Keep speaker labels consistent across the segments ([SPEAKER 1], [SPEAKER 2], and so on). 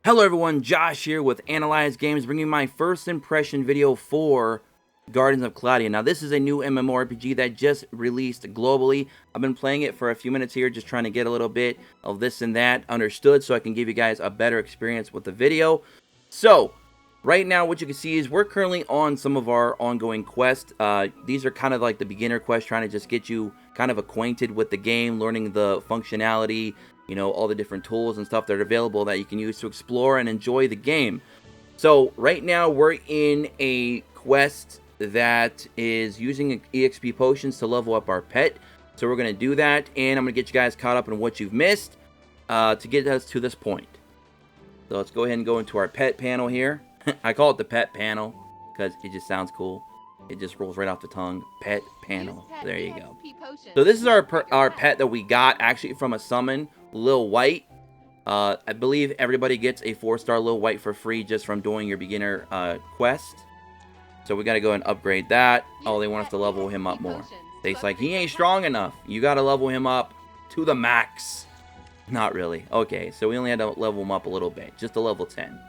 [SPEAKER 1] Hello everyone, Josh here with Analyze Games, bringing my first impression video for Guardians of Cloudia. Now this is a new MMORPG that just released globally. I've been playing it for a few minutes here, just trying to get a little bit of this and that understood so I can give you guys a better experience with the video. So, right now what you can see is we're currently on some of our ongoing quests. These are kind of like the beginner quests, trying to just get you kind of acquainted with the game, learning the functionality, you know, all the different tools and stuff that are available that you can use to explore and enjoy the game. So right now we're in a quest that is using EXP potions to level up our pet. So we're going to do that, and I'm going to get you guys caught up on what you've missed to get us to this point. So let's go ahead and go into our pet panel here. I call it the pet panel because it just sounds cool. It just rolls right off the tongue. Pet panel. There you go. So this is our pet that we got actually from a summon, Lil White. I believe everybody gets a 4-star Lil White for free just from doing your beginner quest. So we got to go and upgrade that. Oh, they want us to level him up more. They're like, he ain't strong enough. You got to level him up to the max. Not really. Okay, so we only had to level him up a little bit. Just to level 10.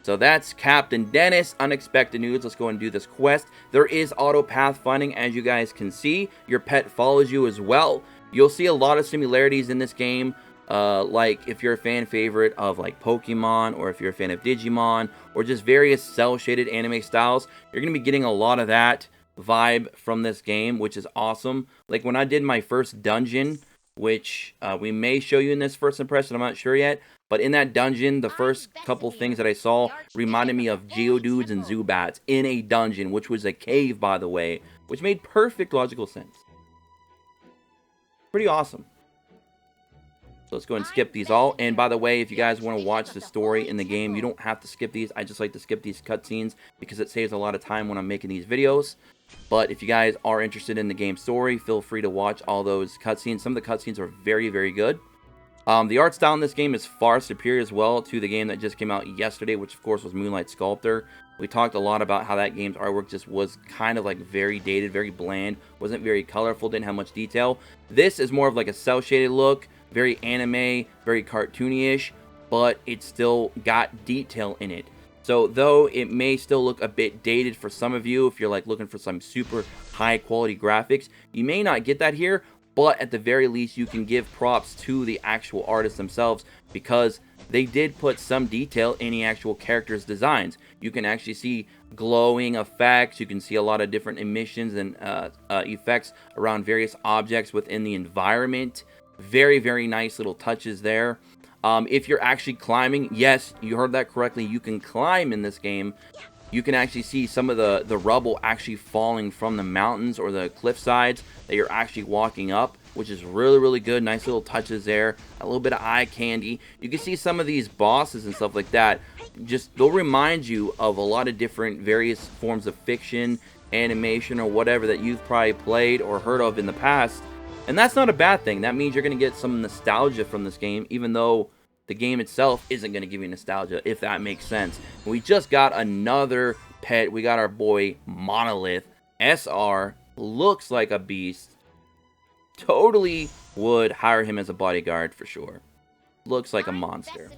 [SPEAKER 1] So that's Captain Dennis. Unexpected news. Let's go and do this quest. There is auto pathfinding, as you guys can see. Your pet follows you as well. You'll see a lot of similarities in this game. Like if you're a fan favorite of like Pokemon, or if you're a fan of Digimon, or just various cel-shaded anime styles, you're going to be getting a lot of that vibe from this game, which is awesome. Like when I did my first dungeon, which we may show you in this first impression, I'm not sure yet. But in that dungeon, the first couple things that I saw reminded me of Geodudes and Zubats in a dungeon, which was a cave, by the way, which made perfect logical sense. Pretty awesome. So let's go and skip these all. And by the way, if you guys want to watch the story in the game, you don't have to skip these. I just like to skip these cutscenes because it saves a lot of time when I'm making these videos. But if you guys are interested in the game story, feel free to watch all those cutscenes. Some of the cutscenes are very, very good. The art style in this game is far superior as well to the game that just came out yesterday, which of course was Moonlight Sculptor. We talked a lot about how that game's artwork just was kind of like very dated, very bland, wasn't very colorful, didn't have much detail. This is more of like a cel-shaded look, very anime, very cartoony-ish, but it still got detail in it. So though it may still look a bit dated for some of you, if you're like looking for some super high quality graphics, you may not get that here. But at the very least, you can give props to the actual artists themselves because they did put some detail in the actual characters' designs. You can actually see glowing effects. You can see a lot of different emissions and effects around various objects within the environment. Very, very nice little touches there. If you're actually climbing, yes, you heard that correctly. You can climb in this game. You can actually see some of the rubble actually falling from the mountains or the cliff sides that you're actually walking up, which is really, really good. Nice little touches there. A little bit of eye candy. You can see some of these bosses and stuff like that. Just, they'll remind you of a lot of different various forms of fiction, animation, or whatever that you've probably played or heard of in the past. And that's not a bad thing. That means you're going to get some nostalgia from this game, even though the game itself isn't going to give you nostalgia, if that makes sense. We just got another pet. We got our boy Monolith. SR looks like a beast. Totally would hire him as a bodyguard for sure. Looks like a monster.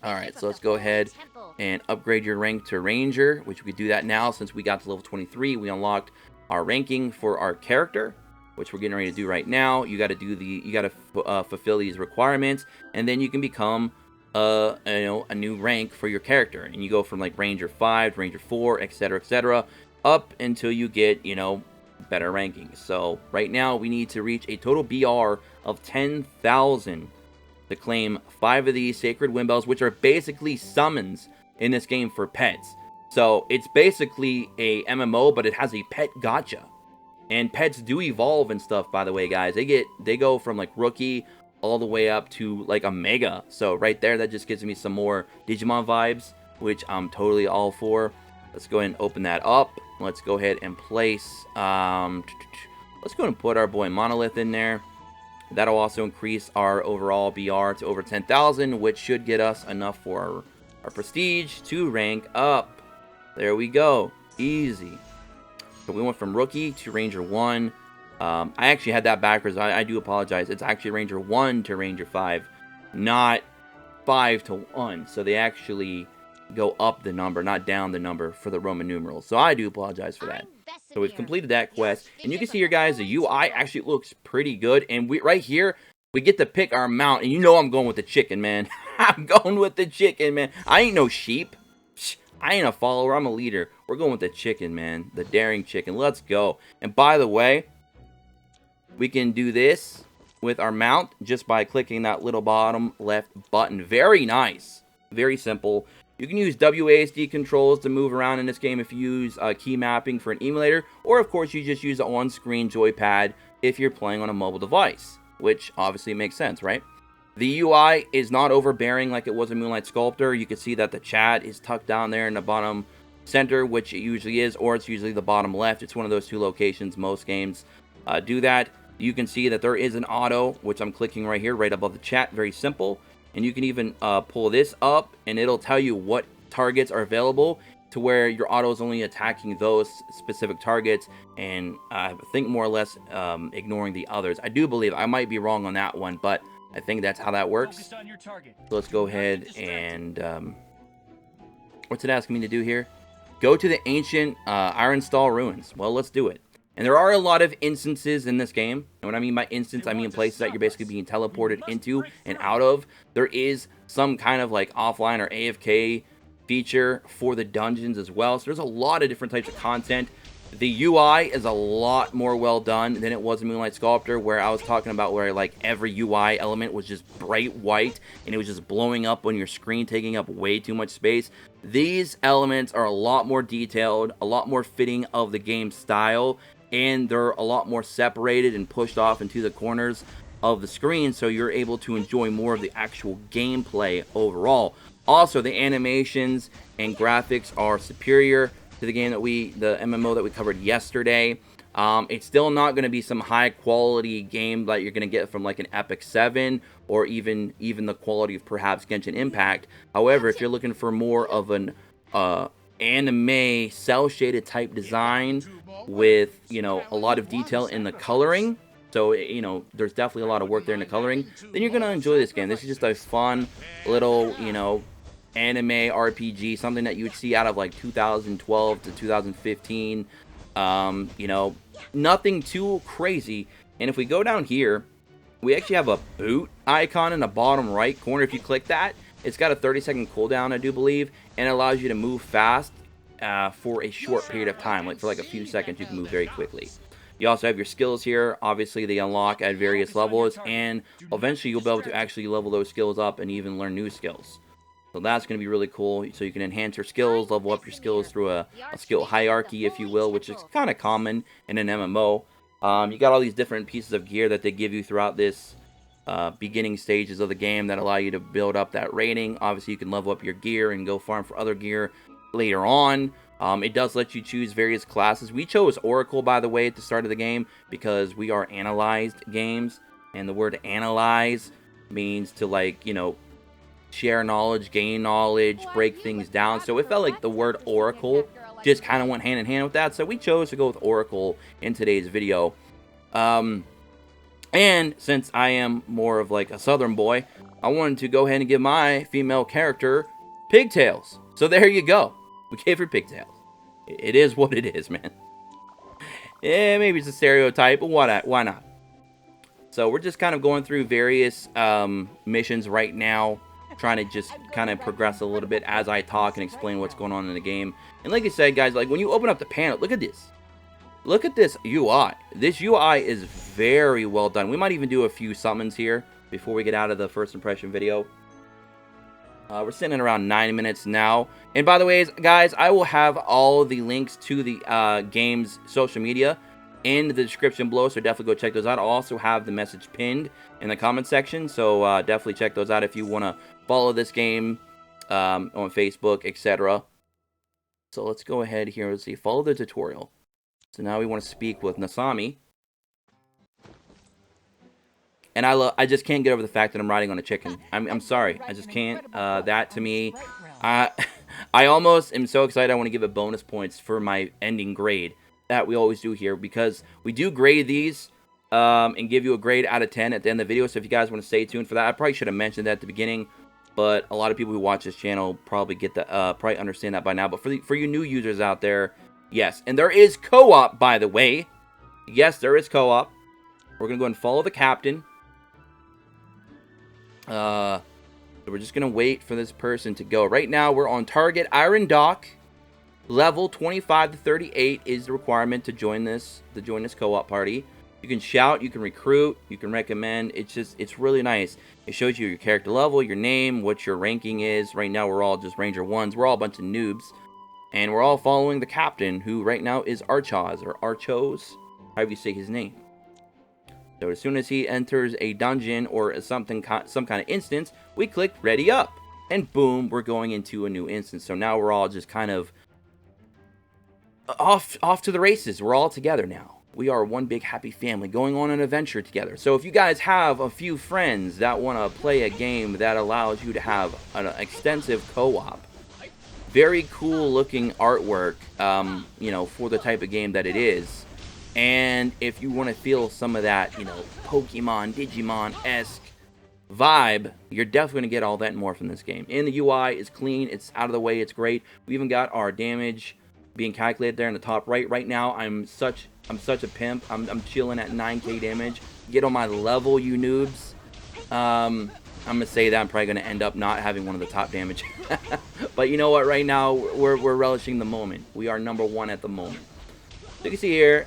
[SPEAKER 1] Alright, so let's go ahead and upgrade your rank to Ranger, which we could do that now since we got to level 23. We unlocked our ranking for our character, which we're getting ready to do right now. You got to do fulfill these requirements, and then you can become a new rank for your character, and you go from like Ranger 5 to Ranger 4, etc., up until you get, you know, better rankings. So right now we need to reach a total BR of 10,000 to claim 5 of these sacred wind bells, which are basically summons in this game for pets. So it's basically a MMO, but it has a pet gacha. And pets do evolve and stuff, by the way, guys. They go from like rookie all the way up to like a mega. So right there, that just gives me some more Digimon vibes, which I'm totally all for. Let's go ahead and open that up. Let's go ahead and place, let's go ahead and put our boy Monolith in there. That'll also increase our overall BR to over 10,000, which should get us enough for our prestige to rank up. There we go. Easy. So we went from Rookie to Ranger 1. I actually had that backwards. I do apologize. It's actually Ranger 1 to Ranger 5, not 5-1. So they actually go up the number, not down the number for the Roman numerals. So I do apologize for that. So we've completed that quest. And you can see here, guys, the UI actually looks pretty good. And right here, we get to pick our mount. And you know I'm going with the chicken, man. I'm going with the chicken, man. I ain't no sheep. I ain't a follower. I'm a leader. We're going with the chicken, man. The daring chicken. Let's go. And by the way, we can do this with our mount just by clicking that little bottom left button. Very nice. Very simple. You can use WASD controls to move around in this game if you use key mapping for an emulator, or of course you just use the on-screen joypad if you're playing on a mobile device, which obviously makes sense, right? The UI is not overbearing like it was in Moonlight Sculptor. You can see that the chat is tucked down there in the bottom center, which it usually is, or it's usually the bottom left. It's one of those two locations. Most games do that. You can see that there is an auto, which I'm clicking right here, right above the chat. Very simple. And you can even pull this up, and it'll tell you what targets are available to where your auto is only attacking those specific targets, and I think more or less ignoring the others. I do believe, I might be wrong on that one, but I think that's how that works. So let's go ahead and, what's it asking me to do here? Go to the ancient Ironstall ruins. Well, let's do it. And there are a lot of instances in this game. And when I mean by instance, I mean places that you're basically being teleported into and out of. There is some kind of like offline or AFK feature for the dungeons as well. So there's a lot of different types of content. The UI is a lot more well done than it was in Moonlight Sculptor, where I was talking about where like every UI element was just bright white and it was just blowing up on your screen, taking up way too much space. These elements are a lot more detailed, a lot more fitting of the game style, and they're a lot more separated and pushed off into the corners of the screen, so you're able to enjoy more of the actual gameplay overall. Also, the animations and graphics are superior to the game that the MMO that we covered yesterday. It's still not going to be some high quality game that you're going to get from like an Epic 7 or even the quality of perhaps Genshin Impact. However, if you're looking for more of an anime cell shaded type design with, you know, a lot of detail in the coloring, so, you know, there's definitely a lot of work there in the coloring, then you're gonna enjoy this game. This is just a fun little, you know, anime RPG, something that you would see out of like 2012 to 2015. You know, nothing too crazy. And if we go down here, we actually have a boot icon in the bottom right corner. If you click that, it's got a 30-second cooldown, I do believe, and it allows you to move fast for a short period of time. Like for like a few seconds, you can move very quickly. You also have your skills here. Obviously, they unlock at various levels, and eventually you'll be able to actually level those skills up and even learn new skills. So that's going to be really cool. So you can enhance your skills, level up your skills through a skill hierarchy, if you will, which is kind of common in an MMO. You got all these different pieces of gear that they give you throughout this beginning stages of the game that allow you to build up that rating. Obviously, you can level up your gear and go farm for other gear later on. It does let you choose various classes. We chose Oracle, by the way, at the start of the game because we are analyzed games. And the word analyze means to, like, you know, share knowledge, gain knowledge, break things down. So it felt like the word Oracle just kind of went hand in hand with that. So we chose to go with Oracle in today's video. And since I am more of like a southern boy, I wanted to go ahead and give my female character pigtails. So there you go. We gave her pigtails. It is what it is, man. Yeah, maybe it's a stereotype, but why not? So we're just kind of going through various missions right now, trying to just kind of progress a little bit as I talk and explain what's going on in the game. And like I said, guys, like when you open up the panel, look at this. Look at this UI. This UI is very well done. We might even do a few summons here before we get out of the first impression video. We're sitting at around 9 minutes now. And by the way, guys, I will have all the links to the game's social media in the description below, so definitely go check those out. I'll also have the message pinned in the comment section, so definitely check those out if you want to follow this game on Facebook, etc. So let's go ahead here. Let's see. Follow the tutorial. So now we want to speak with Nasami. And I just can't get over the fact that I'm riding on a chicken. I'm sorry. I just can't. That to me, I almost am so excited I want to give it bonus points for my ending grade that we always do here, because we do grade these and give you a grade out of 10 at the end of the video. So if you guys want to stay tuned for that, I probably should have mentioned that at the beginning. but a lot of people who watch this channel probably get the probably understand that by now. But for you new users out there, yes, and there is co-op, by the way. Yes, there is co-op. We're gonna go and follow the captain. So we're just gonna wait for this person to go. Right now, we're on target Iron Dock. Level 25 to 38 is the requirement to join this co-op party. You can shout, you can recruit, you can recommend. It's really nice. It shows you your character level, your name, what your ranking is. Right now, we're all just Ranger 1s. We're all a bunch of noobs. And we're all following the captain, who right now is Archos, or Archos, however you say his name. So as soon as he enters a dungeon or some kind of instance, we click ready up. And boom, we're going into a new instance. So now we're all just kind of off to the races. We're all together now. We are one big happy family going on an adventure together. So if you guys have a few friends that want to play a game that allows you to have an extensive co-op, very cool looking artwork, you know, for the type of game that it is. And if you want to feel some of that, you know, Pokemon, Digimon-esque vibe, you're definitely going to get all that and more from this game. And the UI is clean. It's out of the way. It's great. We even got our damage being calculated there in the top right. Right now, I'm such a pimp. I'm chilling at 9k damage. Get on my level, you noobs. I'm gonna say that I'm probably gonna end up not having one of the top damage. But you know what? Right now, we're relishing the moment. We are #1 at the moment. So you can see here,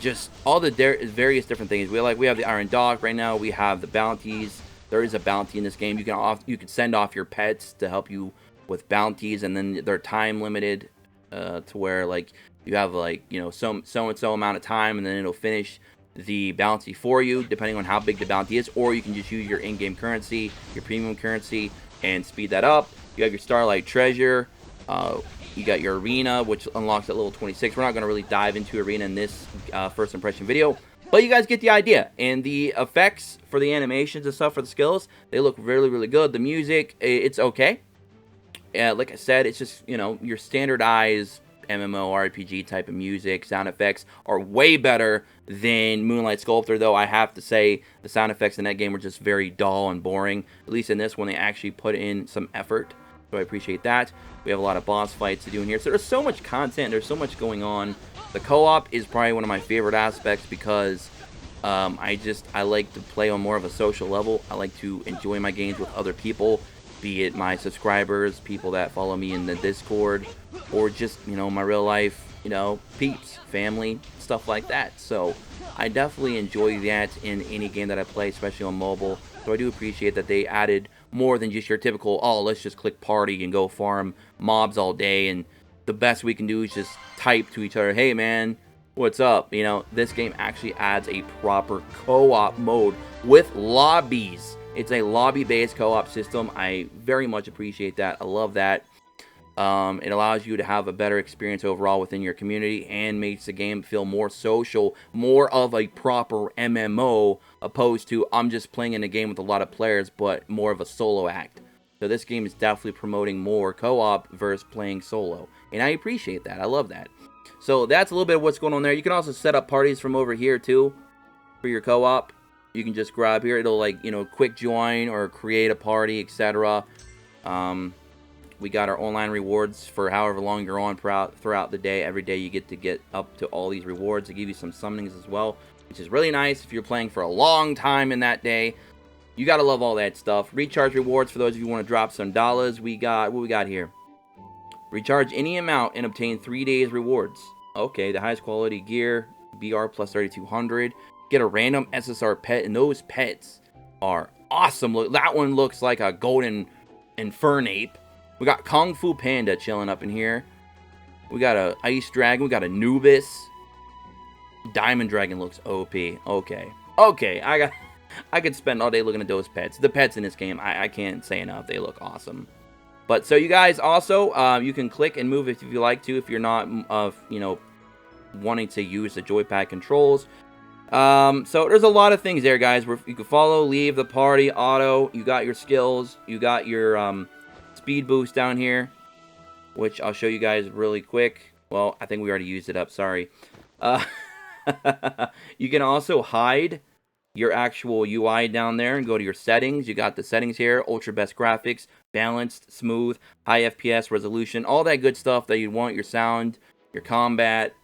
[SPEAKER 1] just all the various different things. We have the Iron Dog right now. We have the bounties. There is a bounty in this game. You can send off your pets to help you with bounties, and then they're time limited to where like you have like, you know, so and so amount of time, and then it'll finish the bounty for you depending on how big the bounty is. Or you can just use your in-game currency, your premium currency, and speed that up. You have your Starlight Treasure. You got your arena, which unlocks at level 26. We're not going to really dive into arena in this first impression video, but you guys get the idea. And the effects for the animations and stuff for the skills, they look really, really good. The music, it's okay. Like I said, it's just, you know, your standardized MMORPG type of music. Sound effects are way better than Moonlight Sculptor, though I have to say the sound effects in that game were just very dull and boring. At least in this one, they actually put in some effort, so I appreciate that. We have a lot of boss fights to do in here. So there's so much content. There's so much going on. The co-op is probably one of my favorite aspects because I like to play on more of a social level. I like to enjoy my games with other people, be it my subscribers, people that follow me in the Discord, or just, you know, my real life, you know, peeps, family, stuff like that. So I definitely enjoy that in any game that I play, especially on mobile. So I do appreciate that they added more than just your typical, oh, let's just click party and go farm mobs all day, and the best we can do is just type to each other, hey man, what's up? You know, this game actually adds a proper co-op mode with lobbies. It's a lobby-based co-op system. I very much appreciate that. I love that. It allows you to have a better experience overall within your community and makes the game feel more social, more of a proper MMO, opposed to I'm just playing in a game with a lot of players, but more of a solo act. So this game is definitely promoting more co-op versus playing solo, and I appreciate that. I love that. So that's a little bit of what's going on there. You can also set up parties from over here too for your co-op. You can just grab here. It'll, like, you know, quick join or create a party, etc. We got our online rewards for however long you're on throughout the day. Every day you get up to all these rewards. They give you some summonings as well, which is really nice if you're playing for a long time in that day. You gotta love all that stuff. Recharge rewards for those of you who want to drop some dollars. We got, what we got here? Recharge any amount and obtain 3 days rewards. Okay, the highest quality gear, BR plus 3200. Get a random SSR pet, and those pets are awesome. Look, that one looks like a golden Infernape. We got Kung Fu Panda chilling up in here. We got a Ice Dragon. We got a Nubis. Diamond Dragon looks OP. Okay. I could spend all day looking at those pets. The pets in this game, I can't say enough. They look awesome. But so you guys also, you can click and move if you like to, if you're not, you know, wanting to use the joypad controls. So there's a lot of things there, guys. Where you can follow, leave the party, auto. You got your skills. You got your speed boost down here, which I'll show you guys really quick. Well, I think we already used it up. Sorry. You can also hide your actual UI down there and go to your settings. You got the settings here, ultra best graphics, balanced, smooth, high FPS resolution, all that good stuff that you want, your sound, your combat,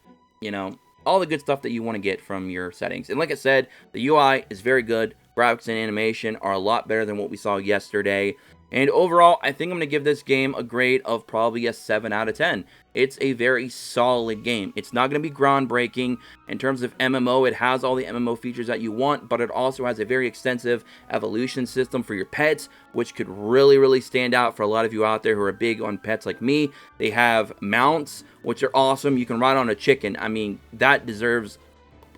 [SPEAKER 1] you know, all the good stuff that you want to get from your settings. And like I said, the UI is very good. Graphics and animation are a lot better than what we saw yesterday. And overall, I think I'm going to give this game a grade of probably a 7 out of 10. It's a very solid game. It's not going to be groundbreaking. In terms of MMO, it has all the MMO features that you want, but it also has a very extensive evolution system for your pets, which could really, really stand out for a lot of you out there who are big on pets like me. They have mounts, which are awesome. You can ride on a chicken. I mean, that deserves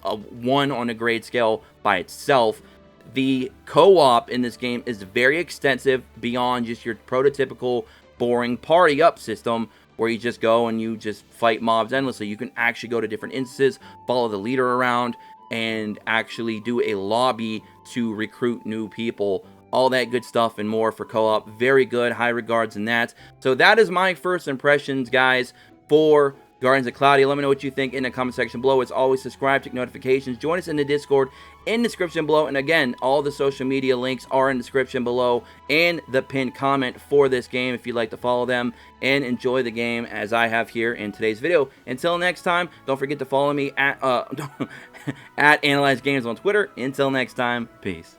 [SPEAKER 1] a 1 on a grade scale by itself. The co-op in this game is very extensive beyond just your prototypical boring party up system where you just go and you just fight mobs endlessly. You can actually go to different instances, follow the leader around, and actually do a lobby to recruit new people. All that good stuff and more for co-op. Very good. High regards in that. So that is my first impressions, guys, for Guardians of Cloudia. Let me know what you think in the comment section below. As always, subscribe, check notifications, join us in the Discord in the description below. And again, all the social media links are in the description below and the pinned comment for this game if you'd like to follow them and enjoy the game as I have here in today's video. Until next time, don't forget to follow me at at Analyze Games on Twitter. Until next time, peace.